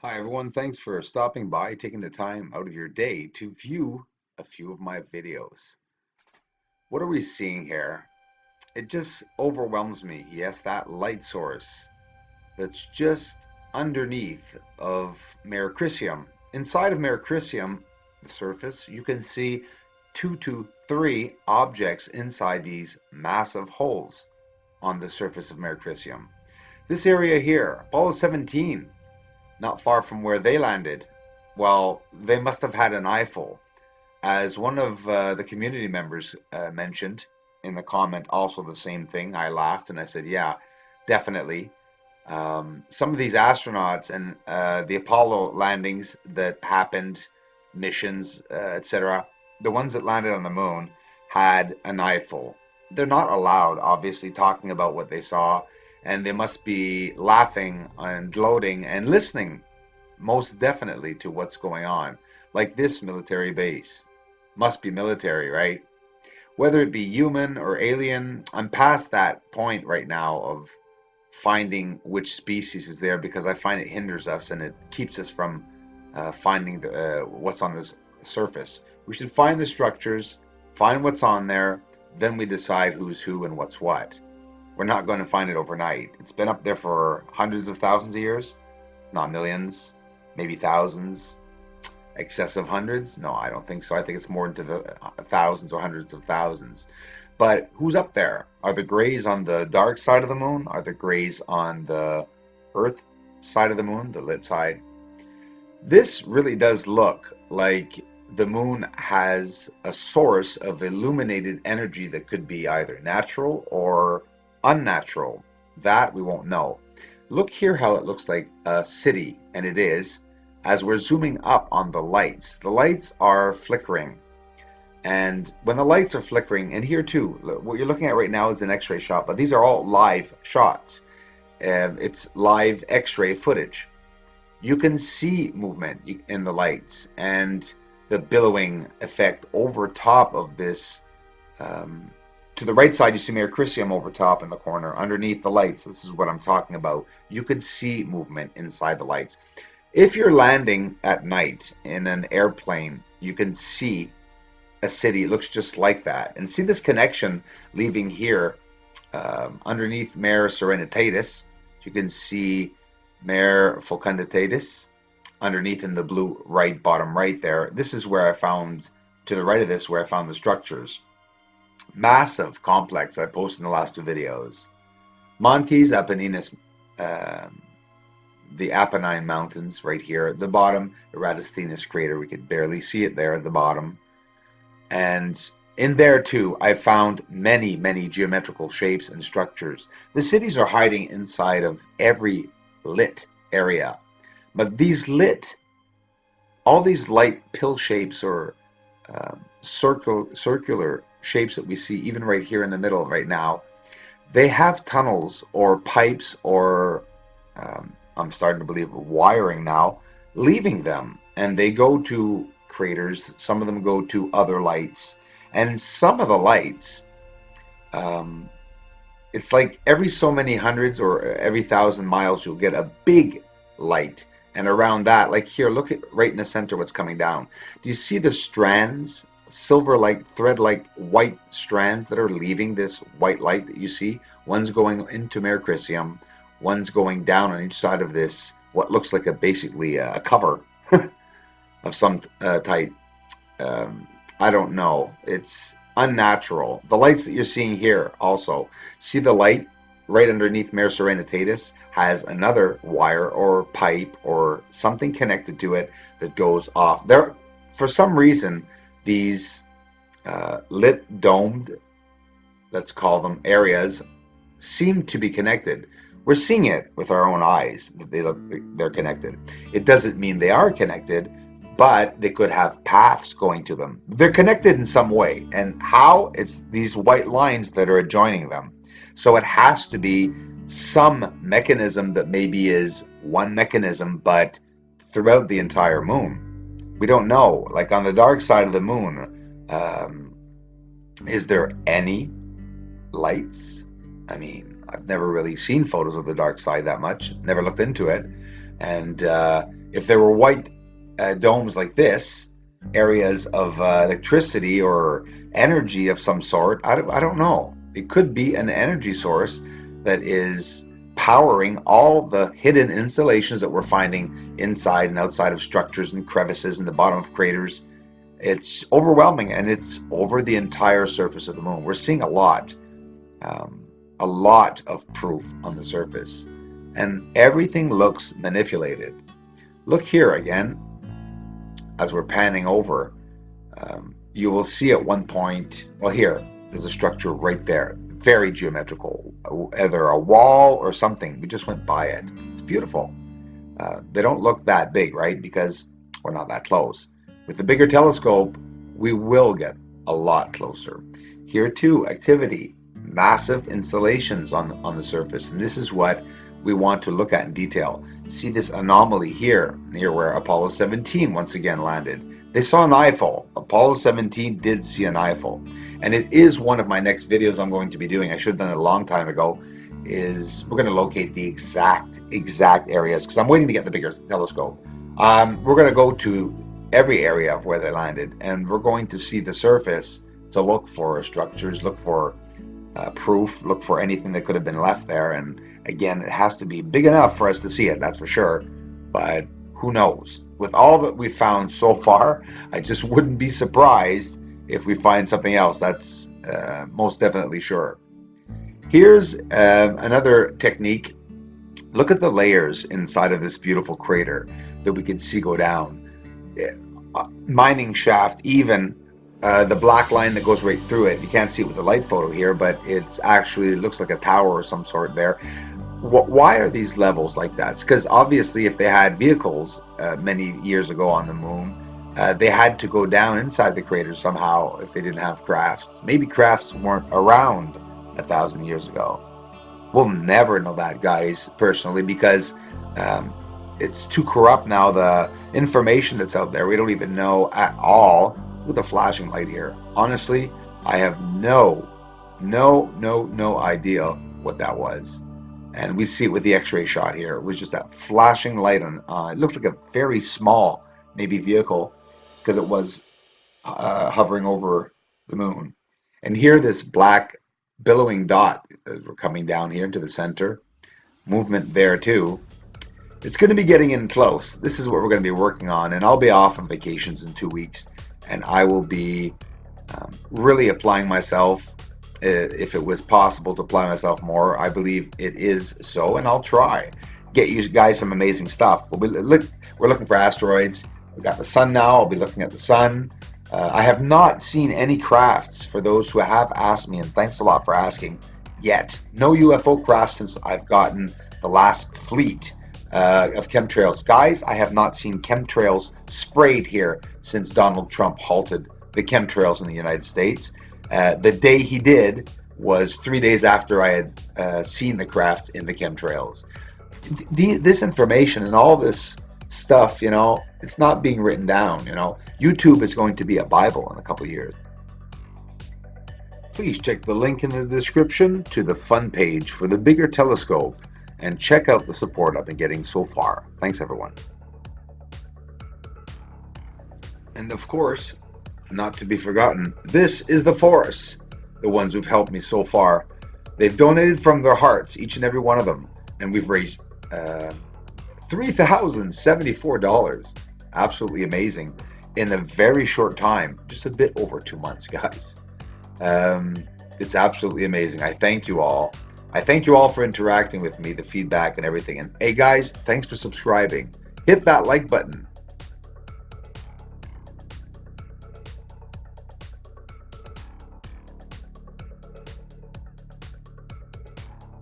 Hi everyone, thanks for stopping by, taking the time out of your day to view a few of my videos. What are we seeing here? It just overwhelms me. Yes, that light source that's just underneath of Mare Crisium. Inside of Mare Crisium, the surface, you can see 2 to 3 objects inside these massive holes on the surface of Mare Crisium. This area here, Apollo 17, not far from where they landed. Well, they must have had an eyeful. As one of the community members mentioned in the comment, also the same thing. I laughed and I said, yeah, definitely. Some of these astronauts and the Apollo landings that happened, missions, etc., the ones that landed on the moon had an eyeful. They're not allowed, obviously, talking about what they saw, and they must be laughing and gloating and listening most definitely to what's going on. Like this military base. Must be military, right? Whether it be human or alien, I'm past that point right now of finding which species is there because I find it hinders us and it keeps us from finding what's on this surface. We should find the structures, find what's on there, then we decide who's who and what's what. We're not going to find it overnight. It's been up there for hundreds of thousands of years, not millions, maybe thousands. Excessive hundreds? No, I don't think so. I think it's more into the thousands or hundreds of thousands. But who's up there? Are the grays on the dark side of the moon? Are the grays on the Earth side of the moon, the lit side? This really does look like the moon has a source of illuminated energy that could be either natural or unnatural. That we won't know. Look here how it looks like a city, and it is, as we're zooming up on the lights. The lights are flickering. And when the lights are flickering, and here too, what you're looking at right now is an x-ray shot, but these are all live shots. It's live x-ray footage. You can see movement in the lights and the billowing effect over top of this. Um, to the right side, you see Mare Crisium over top in the corner. Underneath the lights, this is what I'm talking about. You could see movement inside the lights. If you're landing at night in an airplane, you can see a city. It looks just like that. And see this connection leaving here underneath Mare Serenitatis. You can see Mare Fecunditatis underneath in the blue right bottom right there. This is where I found, to the right of this, where I found the structures. Massive complex I posted in the last two videos. Montes Apenninus, um, the Apennine Mountains right here at the bottom, Eratosthenes crater, we could barely see it there at the bottom. And in there too, I found many, many geometrical shapes and structures. The cities are hiding inside of every lit area. But all these light pill shapes or circular shapes that we see, even right here in the middle right now, they have tunnels or pipes or I'm starting to believe wiring now, leaving them. And they go to craters. Some of them go to other lights. And some of the lights, um, it's like every so many hundreds or every 1,000 miles, you'll get a big light. And around that, like here, look at right in the center what's coming down. Do you see the strands, silver-like, thread-like white strands that are leaving this white light that you see? One's going into Mare Crisium, one's going down on each side of this, what looks like basically a cover of some type. Um, I don't know. It's unnatural. The lights that you're seeing here also. See the light right underneath Mare Serenitatis has another wire or pipe or something connected to it that goes off. There, for some reason, these lit domed, let's call them areas, seem to be connected. We're seeing it with our own eyes that they're connected. It doesn't mean they are connected, but they could have paths going to them. They're connected in some way, and how? It's these white lines that are adjoining them. So it has to be some mechanism that maybe is one mechanism, but throughout the entire moon. We don't know. Like on the dark side of the moon, is there any lights? I mean, I've never really seen photos of the dark side that much, never looked into it. And If there were white domes like this, areas of electricity or energy of some sort, I don't know. It could be an energy source that is powering all the hidden installations that we're finding inside and outside of structures and crevices in the bottom of craters. It's overwhelming, and it's over the entire surface of the moon. We're seeing a lot of proof on the surface, and everything looks manipulated. Look here again, as we're panning over, you will see at one point, well, here, there's a structure right there, very geometrical, either a wall or something. We just went by it. It's beautiful. They don't look that big, right? Because we're not that close. With the bigger telescope, we will get a lot closer. Here too, activity, massive installations on the surface, and this is what we want to look at in detail. See this anomaly here, near where Apollo 17 once again landed. They saw an eyefall. Apollo 17 did see an eyefall, and it is one of my next videos I'm going to be doing. I should have done it a long time ago. Is we're going to locate the exact areas, because I'm waiting to get the bigger telescope. We're going to go to every area of where they landed, and we're going to see the surface to look for structures, look for proof, look for anything that could have been left there. And again, it has to be big enough for us to see it, that's for sure. But who knows? With all that we've found so far, I just wouldn't be surprised if we find something else. That's most definitely sure. Here's another technique. Look at the layers inside of this beautiful crater that we can see go down. Mining shaft, even the black line that goes right through it. You can't see it with the light photo here, but it looks like a tower or some sort there. Why are these levels like that? It's because obviously if they had vehicles many years ago on the moon, they had to go down inside the crater somehow if they didn't have crafts. Maybe crafts weren't around 1,000 years ago. We'll never know that, guys, personally, because it's too corrupt now. The information that's out there, we don't even know at all. Look at the flashing light here. Honestly, I have no idea what that was. And we see it with the x-ray shot here. It was just that flashing light on, it looked like a very small, maybe vehicle, because it was hovering over the moon. And here, this black billowing dot, as we're coming down here into the center, movement there too. It's going to be getting in close. This is what we're going to be working on, and I'll be off on vacations in 2 weeks, and I will be really applying myself. If it was possible to apply myself more, I believe it is so, and I'll try get you guys some amazing stuff. We're looking for asteroids. We've got the sun now. I'll be looking at the sun. I have not seen any crafts, for those who have asked me, and thanks a lot for asking, yet. No UFO crafts since I've gotten the last fleet of chemtrails. Guys, I have not seen chemtrails sprayed here since Donald Trump halted the chemtrails in the United States. The day he did was 3 days after I had seen the crafts in the chemtrails. This information and all this stuff, it's not being written down. YouTube is going to be a Bible in a couple of years. Please check the link in the description to the fun page for the bigger telescope, and check out the support I've been getting so far. Thanks, everyone. And of course, not to be forgotten, this is the Force, the ones who've helped me so far. They've donated from their hearts, each and every one of them, and we've raised $3,074. Absolutely amazing in a very short time, just a bit over 2 months, guys. It's absolutely amazing. I thank you all. I thank you all for interacting with me, the feedback and everything. And hey guys, thanks for subscribing. Hit that like button.